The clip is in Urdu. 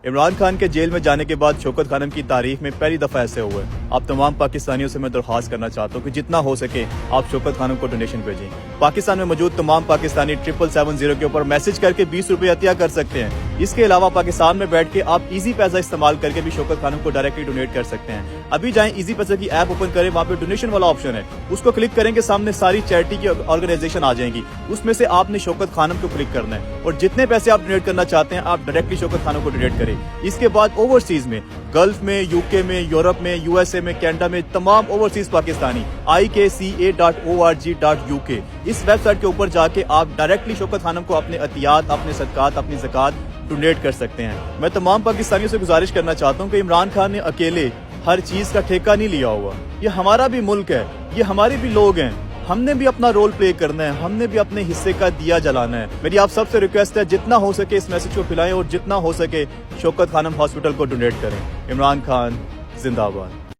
عمران خان کے جیل میں جانے کے بعد شوکت خانم کی تاریخ میں پہلی دفعہ ایسے ہوئے۔ آپ تمام پاکستانیوں سے میں درخواست کرنا چاہتا ہوں کہ جتنا ہو سکے آپ شوکت خانم کو ڈونیشن بھیجیں۔ پاکستان میں موجود تمام پاکستانی 770 کے اوپر میسج کر کے 20 روپے عطیہ کر سکتے ہیں۔ اس کے علاوہ پاکستان میں بیٹھ کے آپ ایزی پیسہ استعمال کر کے بھی شوکت خانم کو ڈائریکٹلی ڈونیٹ کر سکتے ہیں۔ ابھی جائیں ایزی پیسہ کی ایپ اوپن کریں، وہاں پہ ڈونیشن والا آپشن ہے، اس کو کلک کریں گے سامنے ساری چیریٹی کی آرگنائزیشن آ جائیں گی، اس میں سے آپ نے شوکت خانم کو کلک کرنا ہے اور جتنے پیسے آپ ڈونیٹ کرنا چاہتے ہیں آپ ڈائریکٹلی شوکت خانم کو ڈونیٹ کریں۔ اس کے بعد اوورسیز میں، گلف میں، UK میں، یورپ میں، USA میں، کینیڈا میں تمام اوورسیز پاکستانی ikca.org.uk اس ویب سائٹ کے اوپر جا کے آپ ڈائریکٹلی شوکت خانم کو اپنے عطیات، اپنے صدقات، اپنی زکوٰۃ ڈونیٹ کر سکتے ہیں۔ میں تمام پاکستانیوں سے گزارش کرنا چاہتا ہوں کہ عمران خان نے اکیلے ہر چیز کا ٹھیکہ نہیں لیا ہوا، یہ ہمارا بھی ملک ہے، یہ ہمارے بھی لوگ ہیں، ہم نے بھی اپنا رول پلے کرنا ہے، ہم نے بھی اپنے حصے کا دیا جلانا ہے۔ میری آپ سب سے ریکویسٹ ہے جتنا ہو سکے اس میسج کو پھیلائیں اور جتنا ہو سکے شوکت خانم ہاسپٹل کو ڈونیٹ کریں۔ عمران خان زندہ باد۔